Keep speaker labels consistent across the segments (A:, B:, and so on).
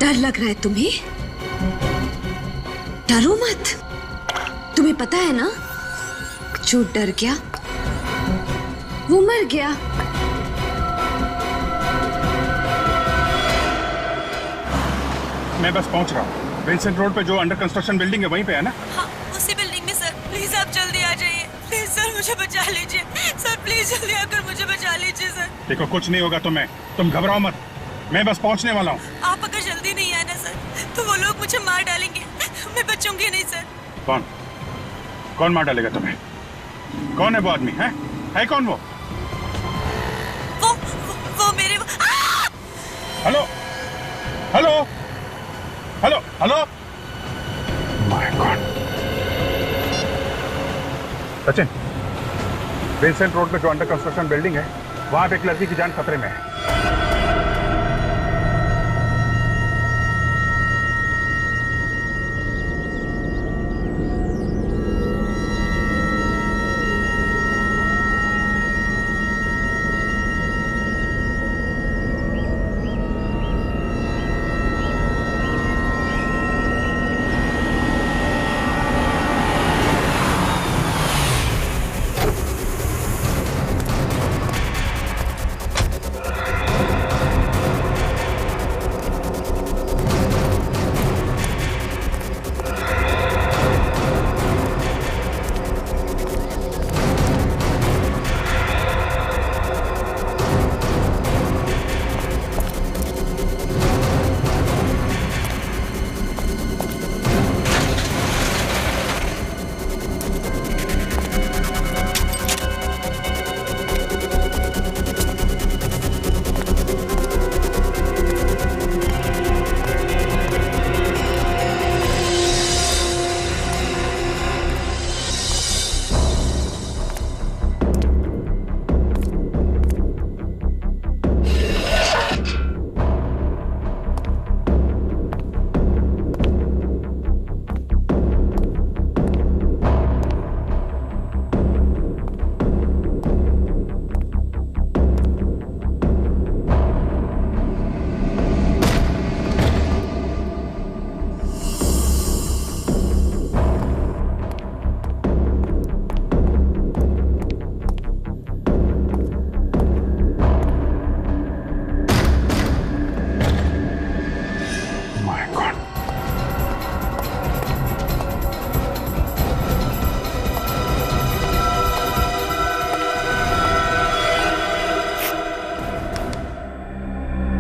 A: डर लग रहा है तुम्हें? डरो मत। तुम्हें पता है ना, जो डर गया वो मर गया।
B: मैं बस पहुंच रहा हूँ। विंसेंट रोड पे जो अंडर कंस्ट्रक्शन बिल्डिंग है वहीं पे है ना?
C: हाँ, उसी बिल्डिंग में सर। प्लीज आप जल्दी आ जाइए। प्लीज सर मुझे बचा लीजिए। सर प्लीज जल्दी आकर मुझे बचा लीजिए सर।
B: देखो कुछ नहीं होगा तुम्हें, तुम घबराओ मत, मैं बस पहुंचने वाला हूँ।
C: आप अगर जल्दी नहीं आए ना सर, तो वो लोग मुझे मार डालेंगे। मैं बचूंगी नहीं सर।
B: कौन कौन मार डालेगा तुम्हें? कौन है वो आदमी? है कौन वो?
C: वो मेरे
B: hello hello hello hello. My God. Sachin, Vincent road पे जो अंडर कंस्ट्रक्शन बिल्डिंग है वहां पे एक लड़की की जान खतरे में है।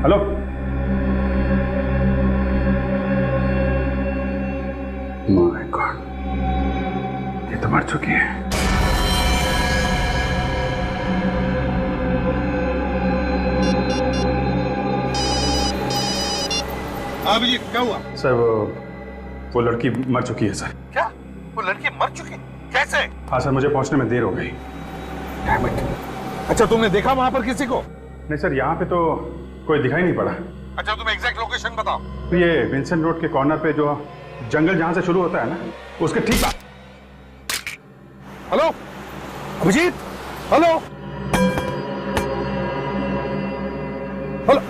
B: हेलो, माय गॉड, ये तो मर चुकी है।
D: अभिजीत क्या हुआ?
B: सर वो लड़की मर चुकी है सर।
D: क्या? वो लड़की मर चुकी? कैसे?
B: हाँ सर, मुझे पहुंचने में देर हो गई।
D: Damn it. अच्छा, तुमने देखा वहां पर किसी को?
B: नहीं सर, यहाँ पे तो कोई दिखाई नहीं पड़ा।
D: अच्छा, तुम एग्जैक्ट लोकेशन बताओ।
B: तो ये विंसेंट रोड के कॉर्नर पे जो जंगल जहां से शुरू होता है ना, उसके ठीक बाद।
D: Hello Abhijit, hello hello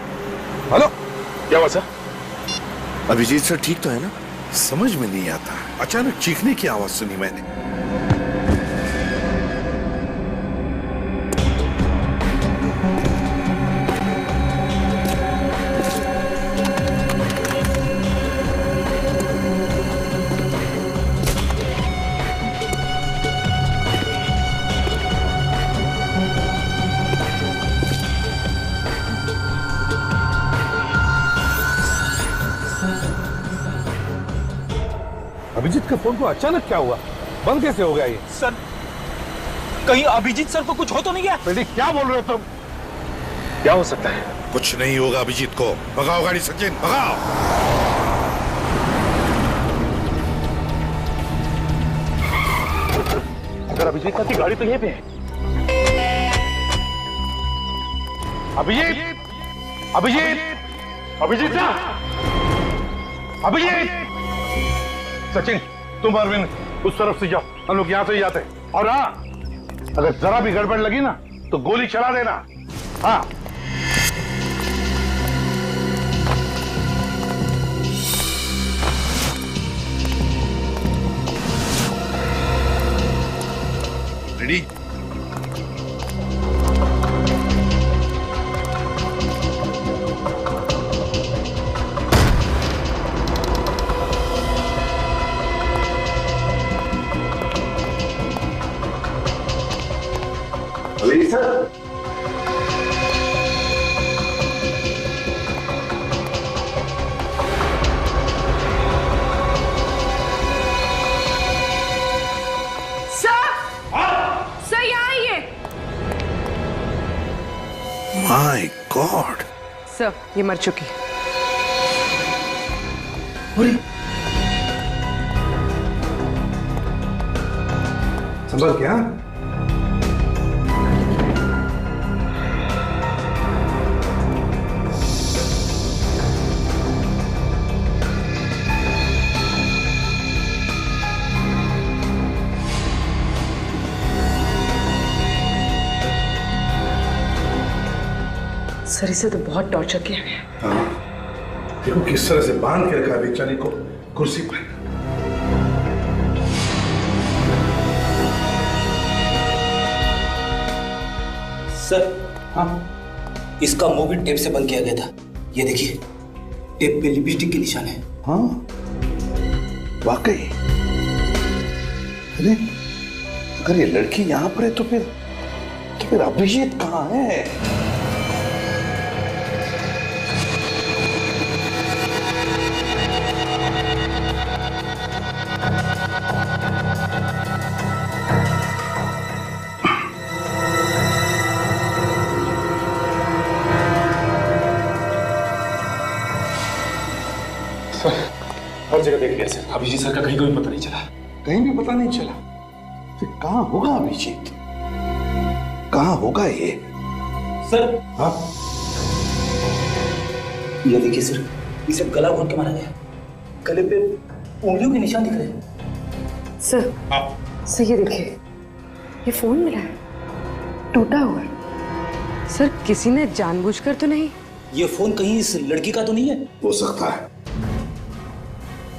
D: hello.
B: क्या हुआ सर?
E: अभिजीत सर ठीक तो है ना? समझ में नहीं आता, अचानक चीखने की आवाज सुनी मैंने।
D: अभिजीत के फोन को अचानक क्या हुआ? बंद कैसे हो गया ये?
F: सर, कहीं अभिजीत सर को कुछ हो तो नहीं गया?
D: बेटी क्या बोल रहे हो तुम?
F: क्या हो सकता है?
E: कुछ नहीं होगा अभिजीत को। भगाओ गाड़ी सचिन, भगाओ।
D: अगर अभिजीत सर की गाड़ी तो यहीं पे है। अभिजीत, अभिजीत, अभिजीत सर, अभिजीत। सचिन, तुम अरविंद उस तरफ से जाओ, हम लोग यहां से ही जाते हैं। और हाँ, अगर जरा भी गड़बड़ लगी ना तो गोली चला देना। हाँ।
E: रेडी?
D: सर,
G: सर यहाँ आइए।
E: My God.
G: सर, ये मर चुकी।
D: संभल क्या?
G: सर, इसे तो बहुत टॉर्चर किया गया।
D: देखो किस तरह से बांध के रखा है बेचारी को कुर्सी पर।
F: सर, हाँ, इसका मुंह भी टेप से बंद किया गया था। ये देखिए, टेप पे लिपस्टिक के निशान है।
E: हाँ, वाकई। अरे अगर ये लड़की यहाँ पर है तो फिर अभिजीत कहाँ है?
D: हर जगह देख लिया सर, अभिजीत सर का कहीं कोई पता नहीं चला।
E: कहीं भी पता नहीं चला। फिर कहाँ होगा अभिजीत? कहाँ होगा ये?
F: सर,
D: हाँ,
F: ये देखिए सर, इसे गला घोट के मारा गया। गले पे उंगलियों के निशान दिख रहे हैं।
G: सर, सर ये देखिए, ये फोन मिला है, टूटा हुआ है। सर, किसी ने जानबूझकर तो नहीं?
F: ये फोन कहीं इस लड़की का तो नहीं है?
E: हो सकता है।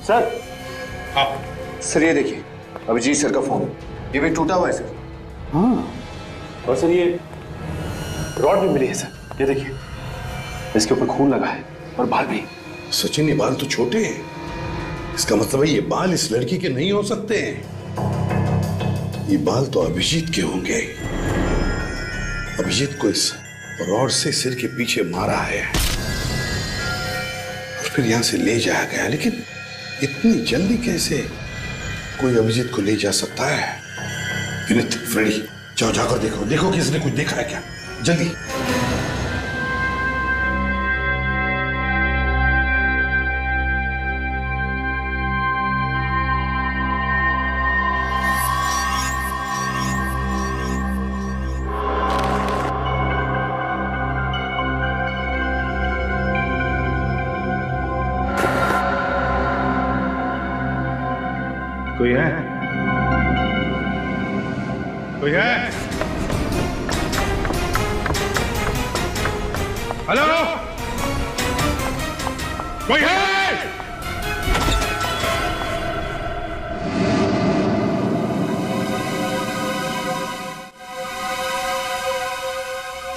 D: सर।
H: सर ये देखिए, अभिजीत सर का फोन, ये भी टूटा हुआ है सर।
E: हाँ,
D: और सर ये रॉड भी मिली है सर, ये देखिए, इसके ऊपर खून लगा है और बाल भी।
E: सचिन ये बाल तो छोटे हैं, इसका मतलब है ये बाल इस लड़की के नहीं हो सकते हैं। ये बाल तो अभिजीत के होंगे। अभिजीत को इस रॉड से सिर के पीछे मारा है और फिर यहां से ले जाया गया। लेकिन इतनी जल्दी कैसे कोई अभिजीत को ले जा सकता है? विनीत, फ्रेडी, जाओ जाकर देखो, देखो किसने कुछ देखा है क्या, जल्दी।
B: कोई है? कोई है? हेलो, कोई है?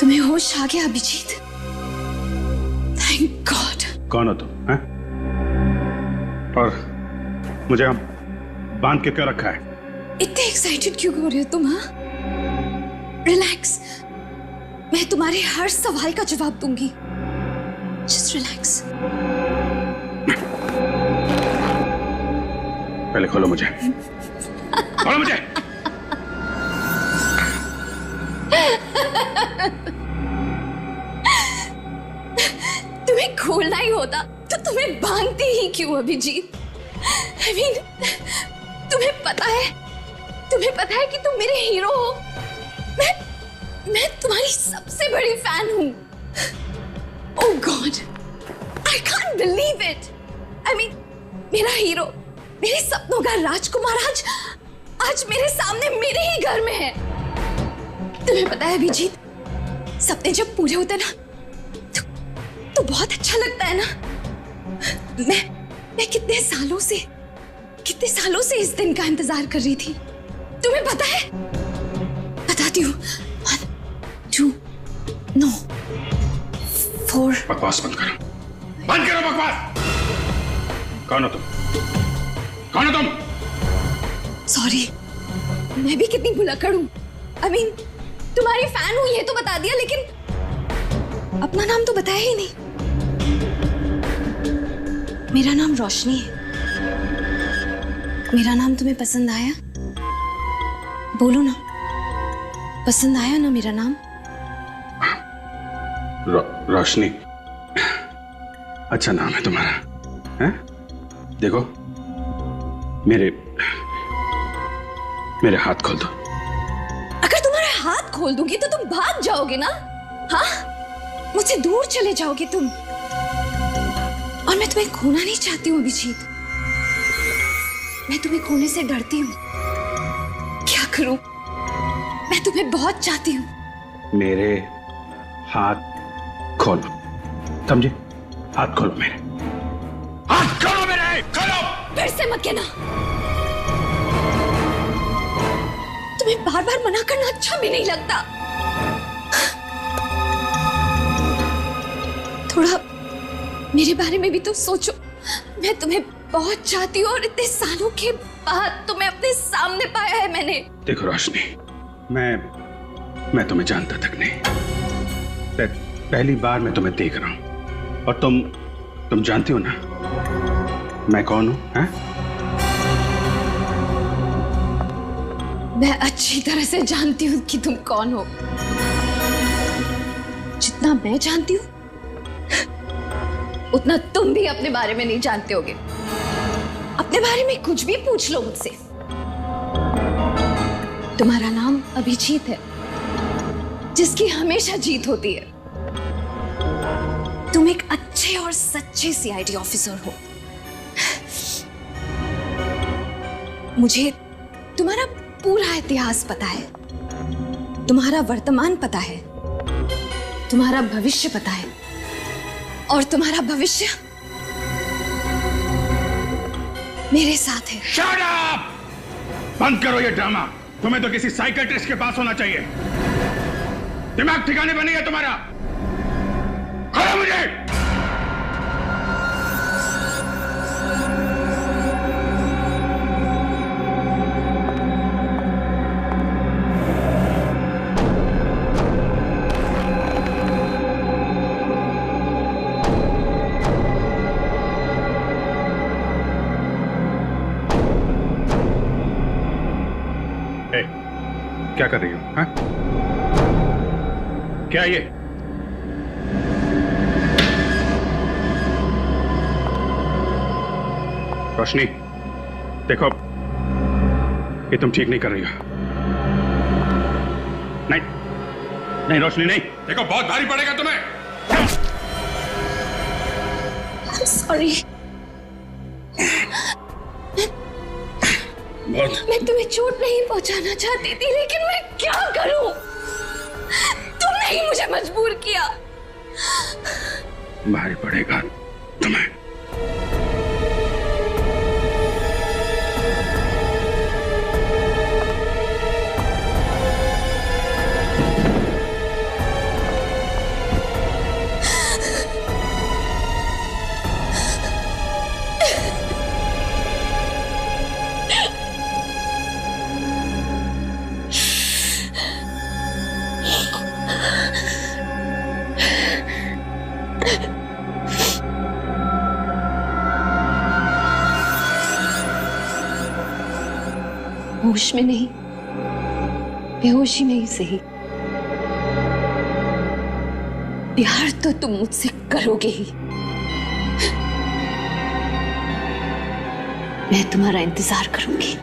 A: तुम्हें होश आ गया अभिजीत? Thank God.
B: कौन हो तुम? हैं? और मुझे हम बांध के क्यों रखा है?
A: इतने एक्साइटेड क्यों हो रहे हो तुम? हाँ, रिलैक्स, मैं तुम्हारे हर सवाल का जवाब दूंगी। Just relax.
B: पहले खोलो मुझे, खोलो मुझे।
A: तुम्हें खोलना ही होता तो तुम्हें बांधती ही क्यों अभिजीत? I mean, तुम्हें पता है कि तुम मेरे हीरो हो। मैं तुम्हारी सबसे बड़ी फैन हूँ। Oh God, I can't believe it. I mean, मेरा हीरो, मेरे सपनों का राजकुमार आज मेरे सामने मेरे ही घर में है। तुम्हें पता है अभिजीत, सपने जब पूरे होते ना तो बहुत अच्छा लगता है ना। मैं कितने सालों से इस दिन का इंतजार कर रही थी। तुम्हें पता है? बताती हूँ। 1, 2, no, 4।
B: बकवास बंद करो बकवास। कौन हो तुम? सॉरी,
A: मैं भी कितनी भुलक्कड़ हूँ। I mean, तुम्हारी फैन हूँ ये तो बता दिया, लेकिन अपना नाम तो बताया ही नहीं। मेरा नाम रोशनी है। मेरा नाम तुम्हें पसंद आया? बोलो ना, पसंद आया ना मेरा नाम?
B: रोशनी, अच्छा नाम है तुम्हारा, हैं? देखो, मेरे हाथ खोल दो।
A: अगर तुम्हारे हाथ खोल दूंगी तो तुम भाग जाओगे ना? हाँ, मुझसे दूर चले जाओगे तुम। और मैं तुम्हें खोना नहीं चाहती हूँ अभिजीत। मैं तुम्हें खोने से डरती हूँ। क्या करूं? मैं तुम्हें बहुत चाहती हूँ।
B: मेरे हाथ खोलो, समझे? हाथ खोलो मेरे, हाथ खोलो मेरे, खोलो।
A: फिर से मत कहना। तुम्हें बार बार मना करना अच्छा भी नहीं लगता। थोड़ा मेरे बारे में भी तो सोचो। मैं तुम्हें बहुत चाहती हूँ और इतने सालों के बाद तुम्हें अपने सामने पाया है मैंने।
B: देखो रोशनी, मैं तुम्हें जानता तक नहीं। पहली बार मैं तुम्हें देख रहा हूँ और तुम जानती हो ना मैं कौन हूँ? हैं?
A: मैं अच्छी तरह से जानती हूँ कि तुम कौन हो। जितना मैं जानती हूँ उतना तुम भी अपने बारे में नहीं जानते होगे। अपने बारे में कुछ भी पूछ लो मुझसे। तुम्हारा नाम अभिजीत है, जिसकी हमेशा जीत होती है। तुम एक अच्छे और सच्चे सीआईडी ऑफिसर हो। मुझे तुम्हारा पूरा इतिहास पता है, तुम्हारा वर्तमान पता है, तुम्हारा भविष्य पता है, और तुम्हारा भविष्य मेरे साथ है।
B: Shut up! बंद करो ये ड्रामा। तुम्हें तो किसी साइकियाट्रिस्ट के पास होना चाहिए। दिमाग ठिकाने पर नहीं है तुम्हारा। खोलो मुझे। क्या कर रही हो? हाँ? क्या ये? रोशनी, देखो, ये तुम ठीक नहीं कर रही हो। नहीं रोशनी, नहीं। देखो, बहुत भारी पड़ेगा तुम्हें।
A: सॉरी। मैं तुम्हें चोट नहीं पहुंचाना चाहती थी, लेकिन मैं क्या करूं? तुमने ही मुझे मजबूर किया।
B: भारी पड़ेगा तुम्हें।
A: होश में नहीं, बेहोशी में ही सही, प्यार तो तुम मुझसे करोगे ही। मैं तुम्हारा इंतजार करूंगी।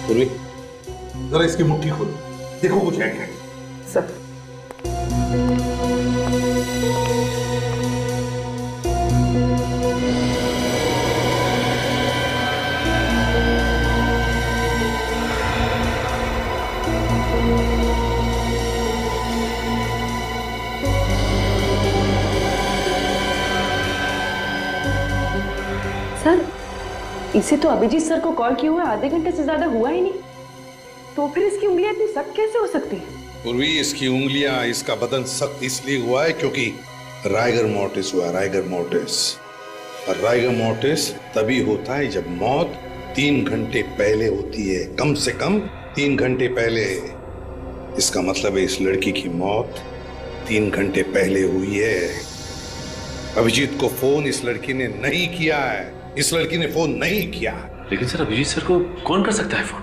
E: पूर्वी, जरा इसकी मुट्ठी खोलो, देखो कुछ है क्या।
G: सर सर, इसे तो अभिजीत सर को कॉल किए हुए आधे घंटे से ज्यादा हुआ ही नहीं, तो फिर इसकी उंगलियां इतनी सख्त कैसे हो सकती है?
E: पूर्वी, इसकी उंगलियां, इसका बदन सख्त इसलिए हुआ है क्योंकि राइगर मोर्टिस हुआ, राइगर मोर्टिस। और राइगर मोर्टिस तभी होता है जब मौत 3 घंटे पहले होती है, कम से कम 3 घंटे पहले। इसका मतलब है इस लड़की की मौत 3 घंटे पहले हुई है। अभिजीत को फोन इस लड़की ने नहीं किया है, इस लड़की ने फोन नहीं किया।
I: लेकिन सर, अभिजीत सर को कौन कर सकता है फोन?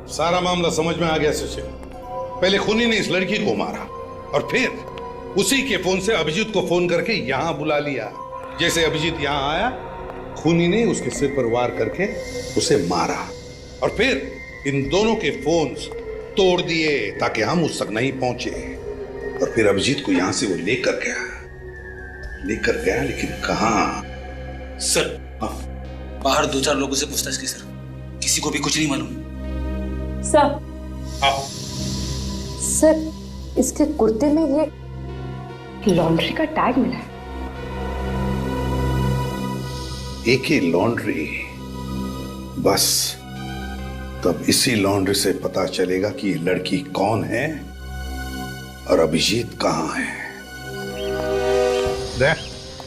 E: सारा मामला समझ में आ गया सचिन। पहले खूनी ने इस लड़की को मारा और फिर उसी के फोन से अभिजीत को फोन करके यहां बुला लिया। जैसे अभिजीत यहां आया, खूनी ने उसके सिर पर वार करके उसे मारा और फिर इन दोनों के फोन्स तोड़ दिए ताकि हम उस तक नहीं पहुंचे। और फिर अभिजीत को यहां से वो लेकर गया, लेकिन कहां?
F: सर, बाहर 2-4 लोगों से पूछताछ की सर, किसी को भी कुछ नहीं मालूम।
G: सर, सर, इसके कुर्ते में ये लॉन्ड्री का टैग मिला है।
E: एके लॉन्ड्री? बस तब इसी लॉन्ड्री से पता चलेगा कि ये लड़की कौन है और अभिजीत कहां है।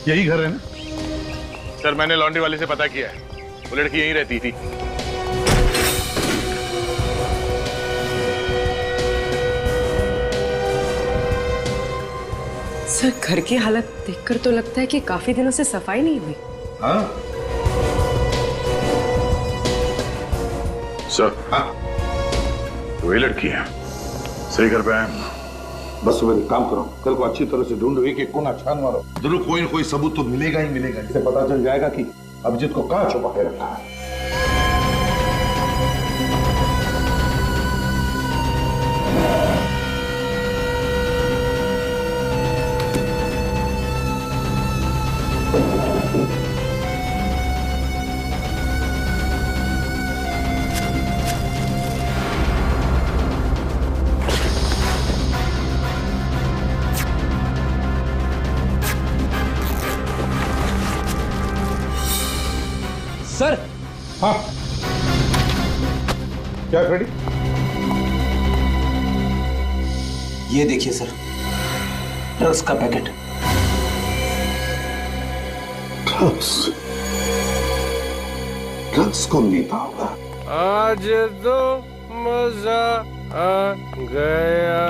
D: यही घर है ना?
B: सर, मैंने लॉन्ड्री वाले से पता किया है, वो लड़की यहीं रहती थी।
G: सर, घर की हालत देखकर तो लगता है कि काफी दिनों से सफाई नहीं हुई।
E: हाँ?
B: सर, हाँ, वही लड़की है, सही घर पे आए।
D: बस सुबह एक काम करो, कल को अच्छी तरह से ढूंढो, एक कोना छान मारो, जरूर कोई ना कोई सबूत तो मिलेगा ही मिलेगा। इससे पता चल जाएगा कि अभिजीत को कहां छुपा के रखा है।
F: सर,
D: हाँ, क्या फ्रेडी?
F: ये देखिए सर, ड्रग्स का पैकेट।
E: ड्रग्स कौन देता होगा?
J: आज तो मजा आ गया।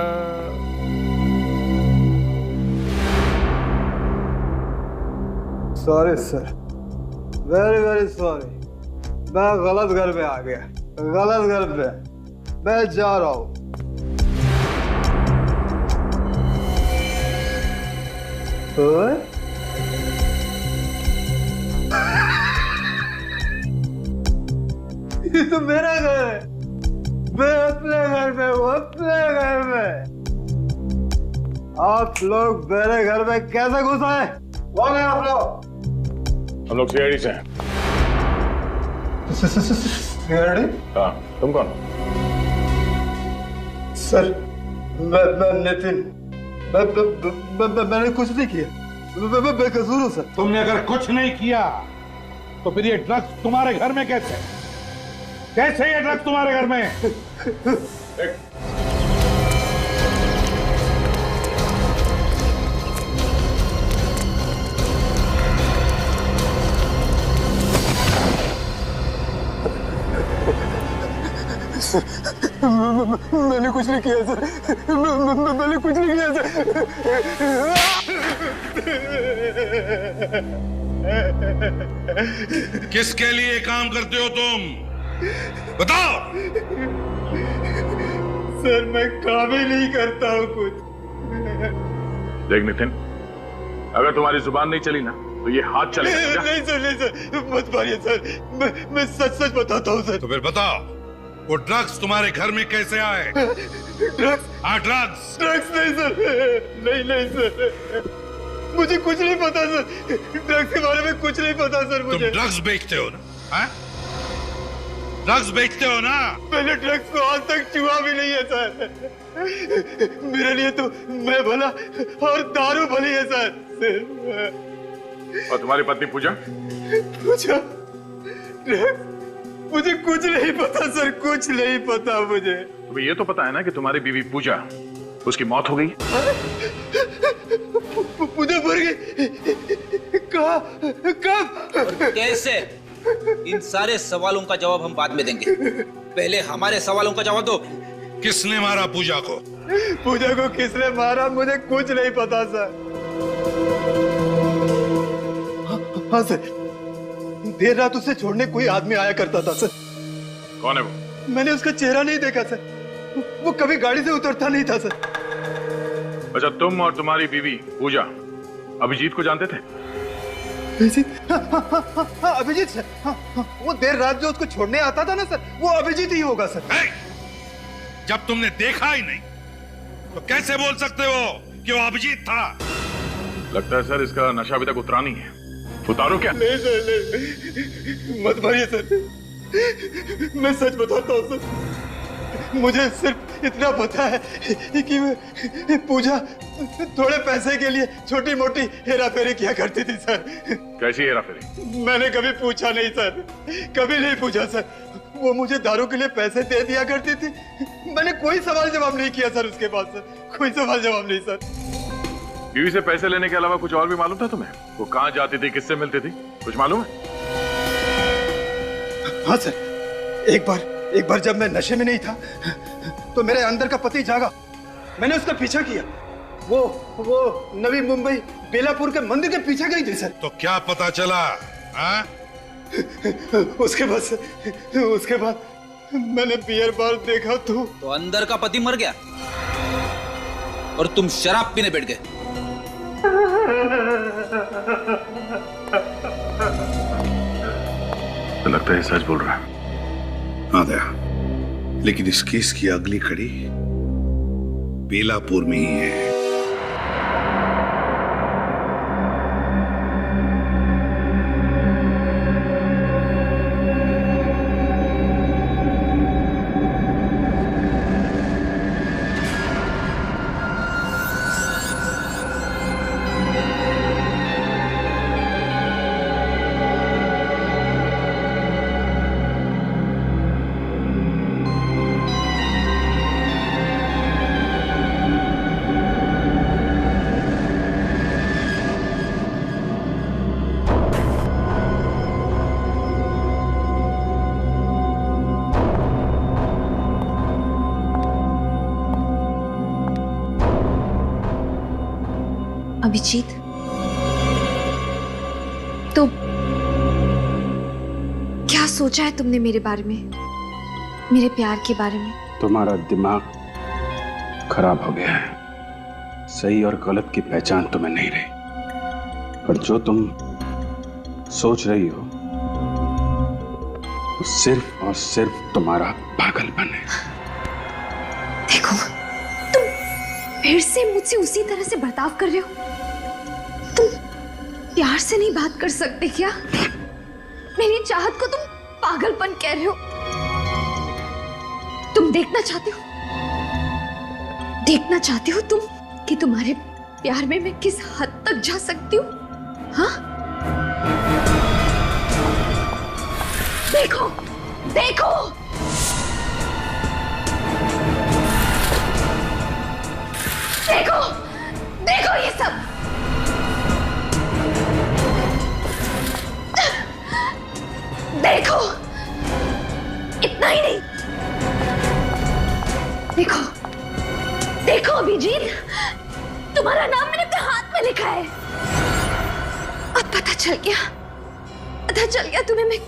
K: Sorry sir, very very sorry. मैं गलत घर पे आ गया, गलत घर पे। मैं जा रहा हूँ। ये तो मेरा घर है, मैं अपने घर में हूँ, अपने घर में। आप लोग मेरे घर में कैसे घुस आए? कौन है आप लोग?
B: हम लोग सीआईडी से हैं।
K: सीआईडी?
B: हाँ, तुम कौन?
K: सर, मैं नितिन। मैंने कुछ नहीं किया, मैं बेकसूर हूँ सर।
D: तुमने अगर कुछ नहीं किया तो फिर ये ड्रग्स तुम्हारे घर में कैसे? कैसे ये ड्रग्स तुम्हारे घर में?
K: मैंने कुछ नहीं किया सर, मैंने कुछ नहीं किया सर।
E: किसके लिए काम करते हो तुम? बताओ।
K: सर मैं काम ही नहीं करता हूँ कुछ।
B: देख नितिन, अगर तुम्हारी जुबान नहीं चली ना तो ये हाथ चलेगा।
K: नहीं सर, मत मारिए सर, मैं सच सच बताता हूँ सर।
E: तो फिर बताओ, वो ड्रग्स तुम्हारे घर में कैसे आए?
K: ड्रग्स?
E: हाँ ड्रग्स।
K: ड्रग्स नहीं सर, नहीं सर, मुझे कुछ नहीं पता सर, ड्रग्स के बारे में कुछ नहीं पता सर मुझे।
E: तुम ड्रग्स बेचते हो ना? हाँ? ड्रग्स बेचते हो ना?
K: मैंने ड्रग्स को आज तक छुआ भी नहीं है सर। मेरे लिए तो मैं भला और दारू भली है सर।
B: और तुम्हारी पत्नी पूजा?
K: पूजा? मुझे कुछ नहीं पता सर, कुछ नहीं पता मुझे।
B: तुम्हें ये तो पता है ना कि तुम्हारी बीवी पूजा, उसकी मौत हो गई?
K: पूजा मर गई? कब?
F: कैसे? इन सारे सवालों का जवाब हम बाद में देंगे, पहले हमारे सवालों का जवाब दो।
E: किसने मारा पूजा को?
K: पूजा को किसने मारा मुझे कुछ नहीं पता सर। हाँ सर, देर रात उसे छोड़ने कोई आदमी आया करता था सर।
B: कौन है वो?
K: मैंने उसका चेहरा नहीं देखा सर, वो कभी गाड़ी से उतरता नहीं था सर।
B: अच्छा, तुम और तुम्हारी बीवी पूजा अभिजीत को जानते थे?
K: अभिजीत? हाँ, अभिजीत सर। वो देर रात जो उसको छोड़ने आता था ना सर, वो अभिजीत ही होगा सर।
E: जब तुमने देखा ही नहीं तो कैसे बोल सकते हो कि वो अभिजीत था?
B: लगता है सर इसका नशा अभी तक उतरा नहीं है। उतारो क्या?
K: नहीं सर, नहीं, मत मारिए सर, मैं सच बताता हूँ सर। मुझे सिर्फ इतना पता है कि पूजा थोड़े पैसे के लिए छोटी मोटी हेरा फेरी किया करती थी सर।
B: कैसी हेरा फेरी?
K: मैंने कभी पूछा नहीं सर, कभी नहीं पूछा सर। वो मुझे दारू के लिए पैसे दे दिया करती थी, मैंने कोई सवाल जवाब नहीं किया सर उसके बाद सर, कोई सवाल जवाब नहीं सर।
B: बीवी से पैसे लेने के अलावा कुछ और भी मालूम था तुम्हें? वो कहाँ जाती थी, किससे मिलती थी, कुछ मालूम है?
K: हाँ सर, एक बार जब मैं नशे में नहीं था तो मेरे अंदर का पति जागा, मैंने उसका पीछा किया। वो नवी मुंबई बेलापुर के मंदिर के पीछे गई थी सर।
E: तो क्या पता चला? हाँ?
K: उसके बाद मैंने बियर बार देखा तो
F: अंदर का पति मर गया और तुम शराब पीने बैठ गए।
B: तो लगता है सच बोल रहा है।
E: हाँ दया, लेकिन इस केस की अगली कड़ी बेलापुर में ही है।
A: अभिजीत, तो क्या सोचा है तुमने मेरे बारे में, मेरे प्यार के बारे में?
L: तुम्हारा दिमाग खराब हो गया है, सही और गलत की पहचान तुम्हें नहीं रही। पर जो तुम सोच रही हो वो सिर्फ और सिर्फ तुम्हारा पागलपन है।
A: देखो, तुम फिर से मुझसे उसी तरह से बर्ताव कर रहे हो। तुम प्यार से नहीं बात कर सकते क्या? मेरी चाहत को तुम पागलपन कह रहे हो। तुम देखना चाहते हो तुम कि तुम्हारे प्यार में मैं किस हद तक जा सकती हूँ? हाँ, देखो देखो, देखो देखो ये सब। देखो, इतना ही नहीं, अब पता चल गया तुम्हें मैं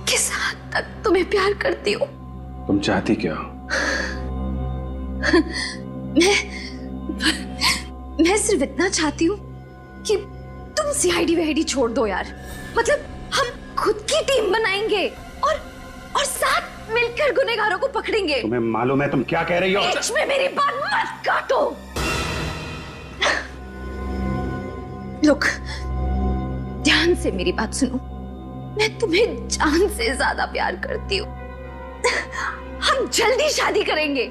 A: किस हद तक तुम्हें प्यार करती हूँ।
L: तुम चाहती क्या हो?
A: मैं सिर्फ इतना चाहती हूँ कि तुम सीआईडी वीआईडी छोड़ दो यार। मतलब हम खुद की टीम बनाएंगे और साथ मिलकर गुनहगारों को पकड़ेंगे।
L: तुम्हें मालूम है तुम क्या कह रही हो?
A: बीच में मेरी बात मत काटो। लोग ध्यान से मेरी बात सुनो, मैं तुम्हें जान से ज्यादा प्यार करती हूँ। हम जल्दी शादी करेंगे।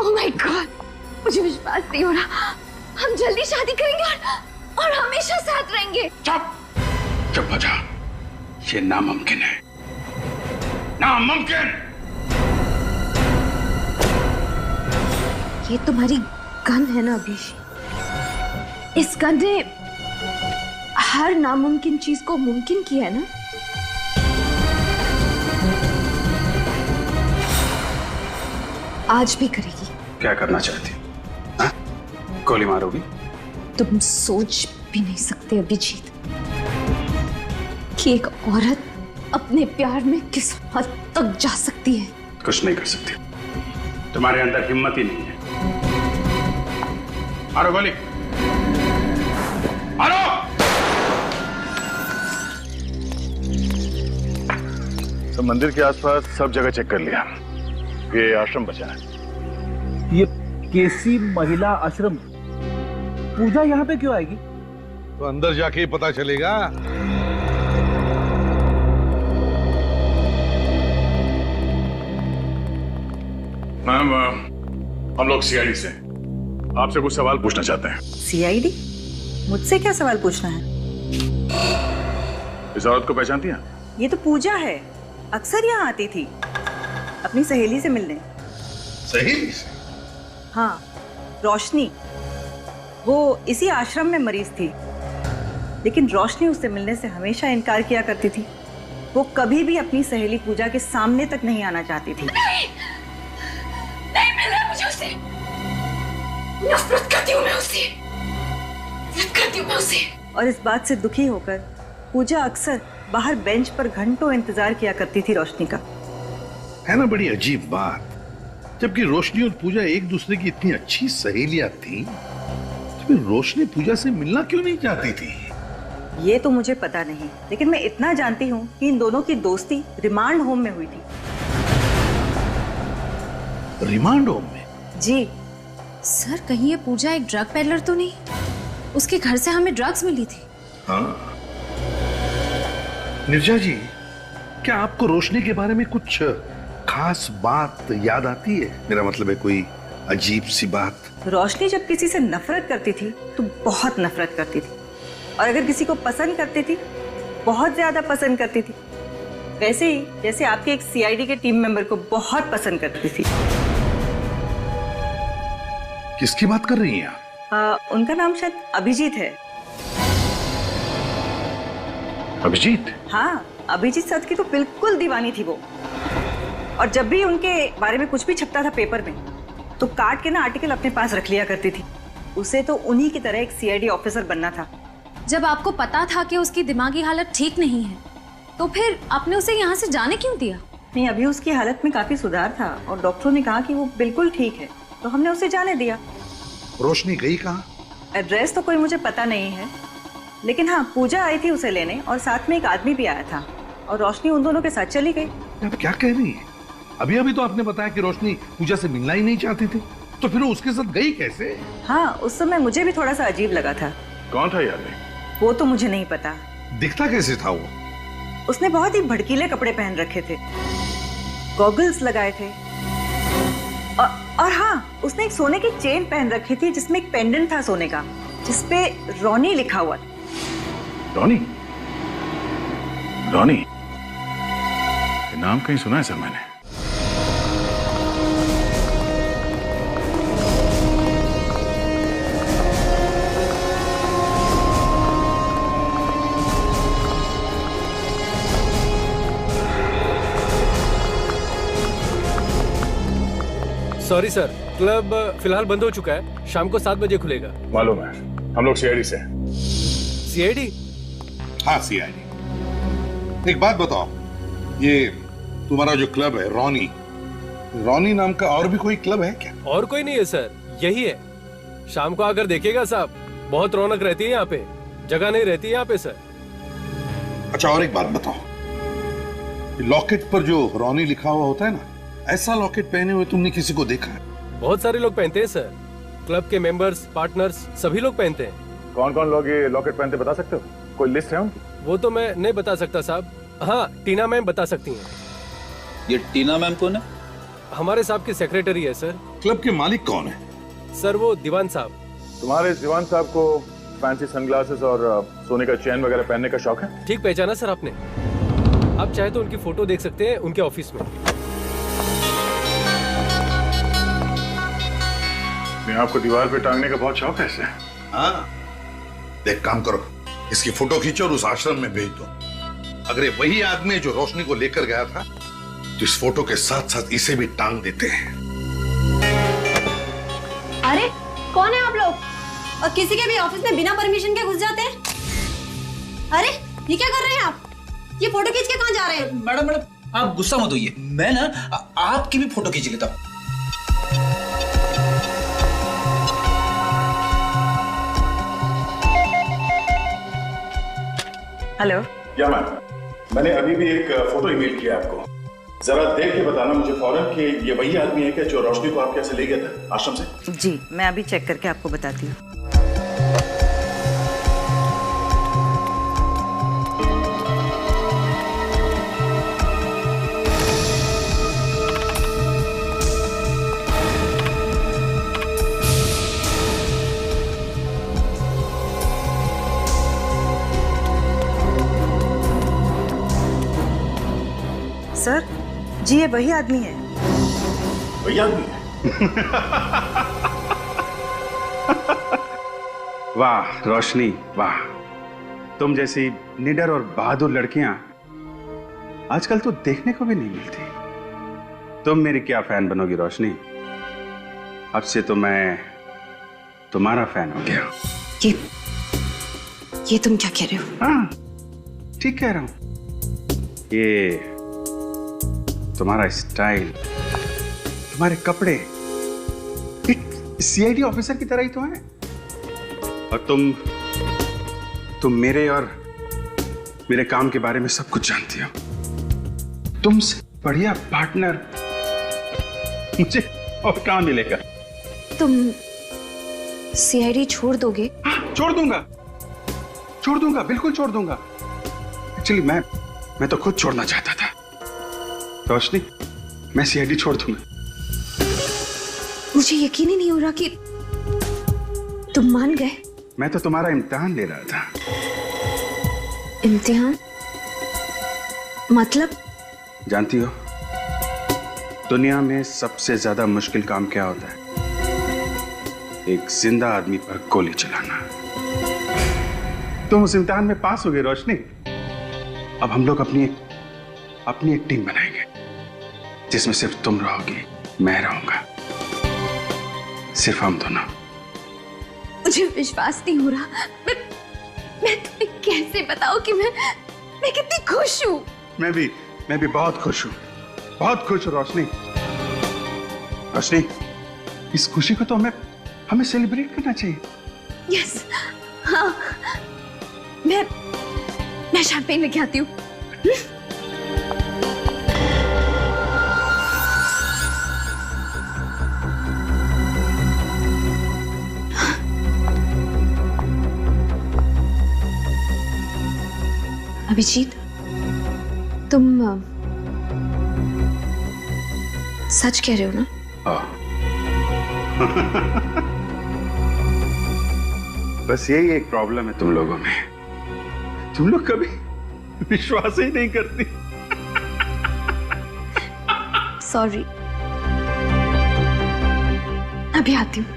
A: ओह माय गॉड, मुझे विश्वास नहीं हो रहा। हम जल्दी शादी करेंगे और हमेशा साथ रहेंगे।
L: चुप हो जा, ये नामुमकिन है, नामुमकिन।
A: ये तुम्हारी गन है ना अभिषेक? इस गन ने हर नामुमकिन चीज को मुमकिन किया है ना? आज भी करेगी।
L: क्या करना चाहती हो? हाँ? गोली मारोगी?
A: तुम सोच भी नहीं सकते अभिजीत कि एक औरत अपने प्यार में किस हद तक जा सकती है।
L: कुछ नहीं कर सकती, तुम्हारे अंदर हिम्मत ही नहीं है। मारो गोली, मारो।
D: तो मंदिर के आसपास सब जगह चेक कर लिया, ये आश्रम बचा है।
F: ये केसी महिला आश्रम, पूजा यहाँ पे क्यों आएगी?
E: तो अंदर जाके ही पता चलेगा।
B: मैम, हम लोग सीआईडी से आपसे कुछ सवाल पूछना चाहते हैं।
C: सीआईडी? मुझसे क्या सवाल पूछना है?
B: इस औरत को पहचानती हैं?
C: ये तो पूजा है, अक्सर यहाँ आती थी अपनी सहेली से मिलने।
E: सहेली से?
C: हाँ, रोशनी। वो इसी आश्रम में मरीज थी, लेकिन रोशनी उससे मिलने से हमेशा इनकार किया करती थी। वो कभी भी अपनी सहेली पूजा के सामने तक नहीं आना चाहती थी।
A: नहीं मिलना मुझे उससे। नफरत करती हूँ मैं उससे, नफरत करती हूँ मैं उससे।
C: और इस बात से दुखी होकर पूजा अक्सर बाहर बेंच पर घंटों इंतजार किया करती थी रोशनी का।
E: है ना बड़ी अजीब बात, जबकि रोशनी और पूजा एक दूसरे की इतनी अच्छी सहेलियां थी, तो फिर रोशनी पूजा से मिलना क्यों नहीं चाहती थी?
C: ये तो मुझे पता नहीं, लेकिन मैं इतना जानती हूँ कि इन दोनों की दोस्ती रिमांड होम में हुई थी।
E: रिमांड होम में?
C: जी।
A: सर, कहीं ये पूजा एक ड्रग पेडलर तो नहीं? उसके घर से हमें ड्रग्स मिली थी।
E: हाँ। निर्जा जी, क्या आपको रोशनी के बारे में कुछ खास बात याद आती है? मेरा मतलब है कोई अजीब सी बात।
C: रोशनी जब किसी से नफरत करती थी तो बहुत नफरत करती थी, और अगर किसी को पसंद करती थी बहुत ज्यादा पसंद करती थी। वैसे ही जैसे आपके एक सीआईडी के टीम मेंबर को बहुत पसंद करती थी।
E: किसकी बात कर रही हैं आप?
C: उनका नाम शायद अभिजीत है।
E: अभिजीत?
C: हाँ, अभिजीत सर की तो बिल्कुल दीवानी थी वो। और जब भी उनके बारे में कुछ भी छपता था पेपर में, तो काट के ना आर्टिकल अपने पास रख लिया करती थी। उसे तो उन्हीं की तरह एक सीआईडी ऑफिसर बनना था।
A: जब आपको पता था कि उसकी दिमागी हालत ठीक नहीं है, तो फिर आपने उसे यहाँ से जाने क्यों दिया?
C: नहीं, अभी उसकी हालत में काफी सुधार था और डॉक्टरों ने कहा कि वो बिल्कुल ठीक है, तो हमने उसे जाने दिया।
E: रोशनी गई कहाँ?
C: एड्रेस तो कोई मुझे पता नहीं है, लेकिन हाँ, पूजा आई थी उसे लेने और साथ में एक आदमी भी आया था, और रोशनी उन दोनों के साथ चली गई।
E: आप क्या कह रही है? अभी अभी तो आपने बताया कि रोशनी पूजा से मिलना ही नहीं चाहती थी, तो फिर वो उसके साथ गई कैसे?
C: हाँ, उस समय मुझे भी थोड़ा सा अजीब लगा था।
B: कौन था यार?
C: वो तो मुझे नहीं पता।
E: दिखता कैसे था वो?
C: उसने बहुत ही भड़कीले कपड़े पहन रखे थे, गॉगल्स लगाए थे, और हाँ, उसने एक सोने की चेन पहन रखी थी जिसमें एक पेंडेंट था सोने का, जिसपे रोनी लिखा हुआ था।
B: रोनी? रोनी? ये नाम कहीं सुना है सर मैंने।
J: सॉरी सर, क्लब फिलहाल बंद हो चुका है, शाम को 7 बजे खुलेगा।
B: मालूम है,
D: हम लोग सीआईडी से।
J: सीआईडी?
E: हाँ सीआईडी। एक बात बताओ, ये तुम्हारा जो क्लब है रॉनी नाम का और भी कोई क्लब है क्या?
J: और कोई नहीं है सर, यही है। शाम को आकर देखिएगा साहब, बहुत रौनक रहती है यहाँ पे, जगह नहीं रहती है यहाँ पे सर।
E: अच्छा और एक बात बताओ, लॉकेट पर जो रॉनी लिखा हुआ होता है ना, ऐसा लॉकेट पहने हुए तुमने किसी को देखा है?
J: बहुत सारे लोग पहनते हैं सर, क्लब के मेंबर्स, पार्टनर्स सभी लोग पहनते हैं।
D: कौन कौन लोग ये लॉकेट पहनते बता सकते हो? कोई लिस्ट है उनकी?
J: वो तो मैं नहीं बता सकता साहब। हाँ, टीना मैम बता सकती हैं।
F: ये टीना मैम कौन है?
J: हमारे साहब की सेक्रेटरी है सर।
E: क्लब के मालिक कौन है?
J: सर वो दीवान साहब।
D: तुम्हारे दीवान साहब को फैंसी सनग्लासेस और सोने का चैन वगैरह पहनने का शौक है?
J: ठीक पहचाना सर आपने। आप चाहे तो उनकी फोटो देख सकते हैं उनके ऑफिस में।
D: आपको दीवार पे टांगने का बहुत शौक है इसे?
E: हाँ, देख काम करो, इसकी फोटो खींचो और उस आश्रम में भेज दो। अगर ये वही आदमी है जो रोशनी को लेकर गया था, तो इस फोटो के साथ साथ इसे भी टांग देते हैं।
A: अरे कौन है आप लोग, और किसी के भी ऑफिस में बिना परमिशन के घुस जाते हैं? अरे ये क्या कर रहे हैं आप? ये फोटो खींच के कहाँ जा रहे हैं?
F: मैडम आप गुस्सा मत होइए, मैं ना आपकी भी फोटो खींच लेता हूँ।
C: हेलो।
D: या मैम, मैंने अभी भी एक फोटो ईमेल किया आपको, जरा देख के बताना मुझे फौरन कि ये वही आदमी है क्या जो रोशनी को आप कैसे ले गया था आश्रम से?
C: जी मैं अभी चेक करके आपको बताती हूँ। सर जी ये वही आदमी है।
D: वही आदमी है?
L: वाह रोशनी वाह, तुम जैसी निडर और बहादुर लड़कियां आजकल तो देखने को भी नहीं मिलती। तुम मेरी क्या फैन बनोगी रोशनी, अब से तो मैं तुम्हारा फैन हो गया।
A: ये तुम क्या कह रहे हो?
L: हाँ ठीक कह रहा हूं। ये तुम्हारा स्टाइल, तुम्हारे कपड़े एक सीआईडी ऑफिसर की तरह ही तो हैं। और तुम मेरे और मेरे काम के बारे में सब कुछ जानती हो। तुमसे बढ़िया पार्टनर मुझे और कहां मिलेगा?
A: तुम सीआईडी छोड़ दोगे?
L: छोड़ दूंगा, बिल्कुल छोड़ दूंगा। एक्चुअली मैं तो खुद छोड़ना चाहता था रोशनी, मैं सीआईडी छोड़ दूंगा।
A: मुझे यकीन ही नहीं हो रहा कि तुम मान गए।
L: मैं तो तुम्हारा इम्तिहान ले रहा था।
A: इम्तिहान मतलब?
L: जानती हो दुनिया में सबसे ज्यादा मुश्किल काम क्या होता है? एक जिंदा आदमी पर गोली चलाना। तुम उस इम्तिहान में पास हो गए रोशनी। अब हम लोग अपनी एक टीम बनाएंगे जिसमें सिर्फ तुम रहोगी, मैं रहूंगा, सिर्फ हम दोनों।
A: मुझे विश्वास नहीं हो रहा। मैं तुम्हें कैसे बताऊं कि मैं कितनी खुश हूं।
L: मैं भी बहुत खुश हूं, बहुत खुश हूं रोशनी। रोशनी, इस खुशी को तो हमें सेलिब्रेट करना चाहिए।
A: यस, हाँ, मैं शैंपेन लेके आती हूँ। अभिजीत, तुम सच कह रहे हो ना?
L: बस यही एक प्रॉब्लम है तुम लोगों में, तुम लोग कभी विश्वास ही नहीं करती।
A: सॉरी, अभी आती हूँ।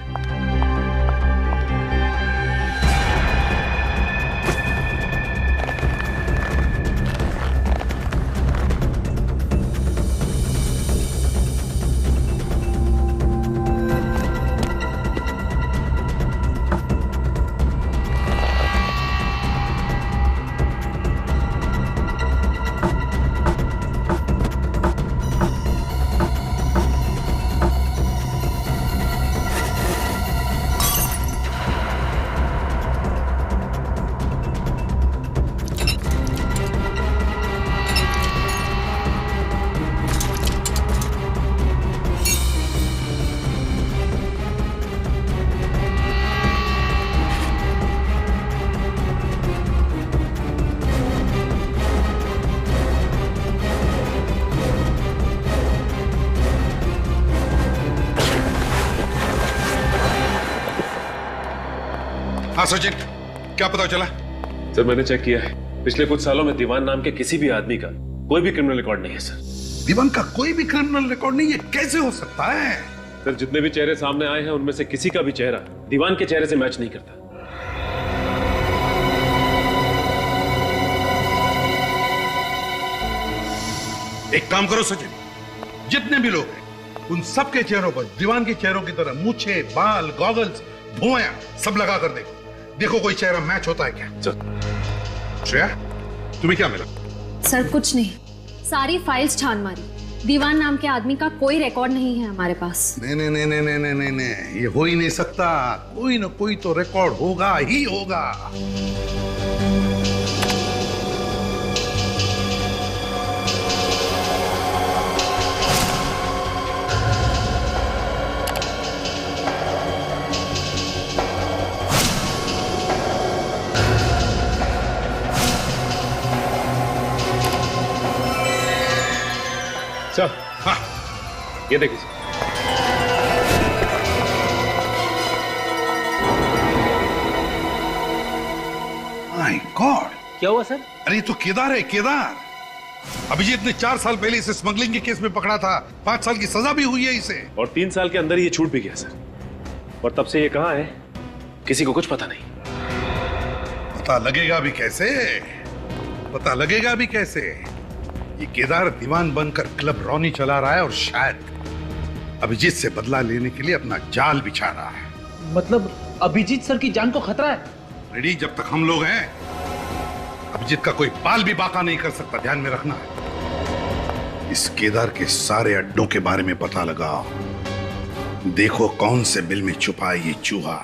E: हाँ सचिन, क्या पता चला?
I: सर मैंने चेक किया है, पिछले कुछ सालों में दीवान नाम के किसी भी आदमी का कोई भी क्रिमिनल रिकॉर्ड नहीं है सर।
E: दीवान का कोई भी क्रिमिनल रिकॉर्ड नहीं है? कैसे हो सकता है?
I: सर जितने भी चेहरे सामने आए हैं उनमें से किसी का भी चेहरा दीवान के चेहरे से मैच नहीं करता।
E: एक काम करो सचिन, जितने भी लोग हैं उन सबके चेहरों पर दीवान के चेहरों की तरह मूछे, बाल, गॉगल्स, भुआया सब लगा कर देखो कोई चेहरा मैच होता है क्या। श्रेया, तुम्हें क्या मिला?
A: सर कुछ नहीं, सारी फाइल्स छान मारी, दीवान नाम के आदमी का कोई रिकॉर्ड नहीं है हमारे पास।
E: नहीं नहीं नहीं नहीं नहीं नहीं नहीं, ये हो ही नहीं सकता। कोई ना कोई तो रिकॉर्ड होगा ही होगा।
I: सर हाँ, ये देखिए सर।
E: माय गॉड,
F: क्या हुआ सर?
E: अरे ये तो केदार है, केदार। अभिजीत ने 4 साल पहले इसे स्मगलिंग के केस में पकड़ा था, 5 साल की सजा भी हुई है इसे।
I: और 3 साल के अंदर ये छूट भी गया सर। और तब से ये कहाँ है किसी को कुछ पता नहीं।
E: पता लगेगा भी कैसे? पता लगेगा भी कैसे? ये केदार दीवान बनकर क्लब रॉनी चला रहा है और शायद अभिजीत से बदला लेने के लिए अपना जाल बिछा रहा है।
F: मतलब अभिजीत सर की जान को खतरा है?
E: रेडी, जब तक हम लोग हैं अभिजीत का कोई बाल भी बाका नहीं कर सकता, ध्यान में रखना है। इस केदार के सारे अड्डों के बारे में पता लगाओ, देखो कौन से बिल में छुपा है ये चूहा।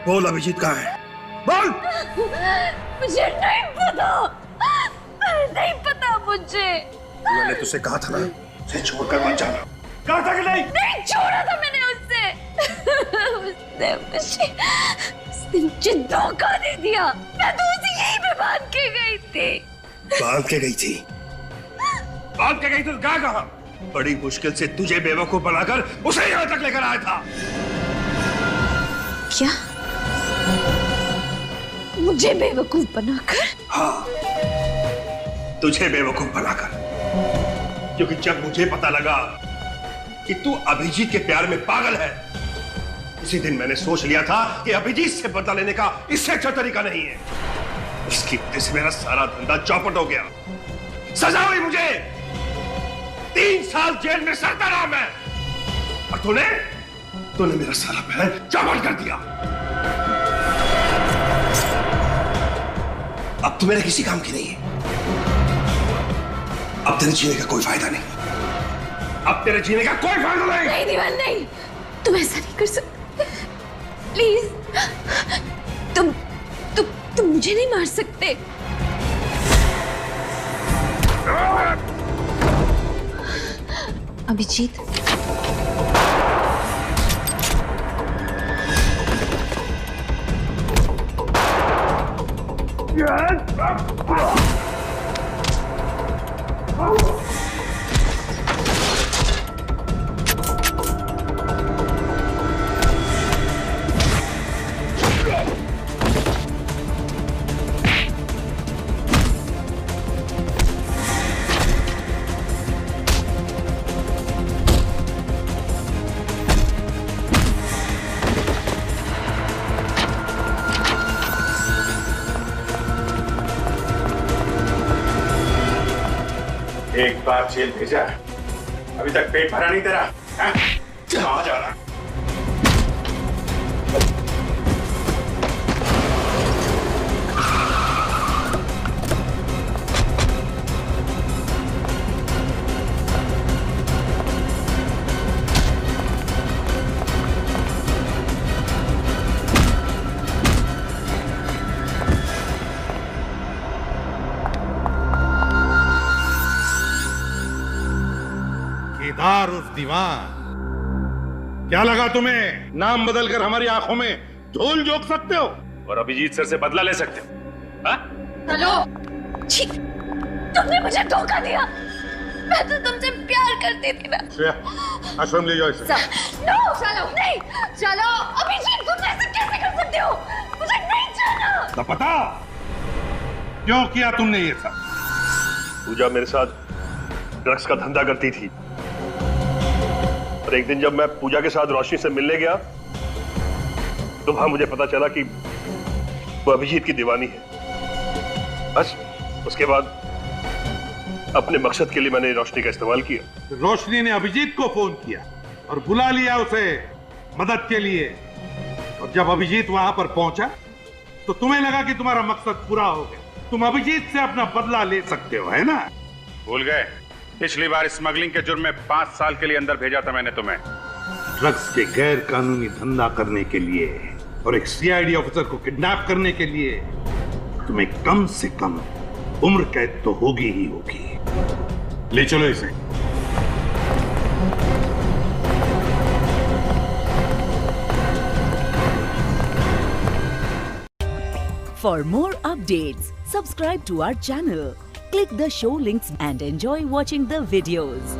E: बोल अभिजीत कहाँ है? बोल।
A: मुझे नहीं पता, नहीं पता मुझे।
E: मैंने तुझसे कहा था ना, उसे छोड़कर मत जाना। कहा था कि नहीं?
A: नहीं छोड़ा था मैंने उसने मुझे धोखा दे दिया। मैं तो उसे यहीं पे बांध के गई थी।
E: बांध के गई थी? बांध के गई तो कहा? बड़ी मुश्किल से तुझे बेवकूफ बनाकर उसे यहाँ तक लेकर आया था।
A: क्या? मुझे बेवकूफ बनाकर?
E: हाँ, तुझे बेवकूफ बनाकर। क्योंकि जब मुझे पता लगा कि तू अभिजीत के प्यार में पागल है, उसी दिन मैंने सोच लिया था कि अभिजीत से बदला लेने का इससे अच्छा तरीका नहीं है। इसकी वजह से मेरा सारा धंधा चौपट हो गया। सजा हुई मुझे 3 साल जेल में सड़ता रहा मैं, और तूने मेरा सारा प्लान चौपट कर दिया। अब तू मेरे किसी काम की नहीं है। अब तेरे जीने का कोई फायदा नहीं। अब तेरे जीने का कोई फायदा नहीं।
A: नहीं दीवान नहीं, तुम ऐसा नहीं कर सकते। प्लीज, तुम मुझे नहीं मार सकते। अभिजीत,
B: एक बार जेल भेजा, अभी तक पेट भरा नहीं तेरा? कहाँ जा रहा? केदार उस दीवान, क्या लगा तुम्हें नाम बदलकर हमारी आंखों में धूल झोंक सकते हो
I: और अभिजीत सर से बदला ले सकते हो?
A: हेलो, तुमने मुझे धोखा दिया। मैं तो तुमसे प्यार करती थी ना।
D: श्रेया, आश्रम ले जाओ इसे।
A: नो, चलो नहीं, चलो अभिजीत, तुम ऐसा कैसे कर सकते हो? मुझे नहीं जाना।
E: तो पता क्यों किया तुमने ये सब?
M: पूजा मेरे साथ ड्रग्स का धंधा करती थी और एक दिन जब मैं पूजा के साथ रोशनी से मिलने गया तो वहां मुझे पता चला कि वो अभिजीत की दीवानी है। बस उसके बाद अपने मकसद के लिए मैंने रोशनी का इस्तेमाल किया।
E: रोशनी ने अभिजीत को फोन किया और बुला लिया उसे मदद के लिए, और जब अभिजीत वहां पर पहुंचा तो तुम्हें लगा कि तुम्हारा मकसद पूरा हो गया, तुम अभिजीत से अपना बदला ले सकते हो, है ना?
B: भूल गए पिछली बार स्मगलिंग के जुर्म में 5 साल के लिए अंदर भेजा था मैंने तुम्हें।
E: ड्रग्स के गैर कानूनी धंधा करने के लिए और एक सीआईडी ऑफिसर को किडनैप करने के लिए तुम्हें कम से कम उम्र कैद तो होगी ही होगी। ले चलो इसे।
N: For more updates, subscribe to our channel, click the show links and enjoy watching the videos.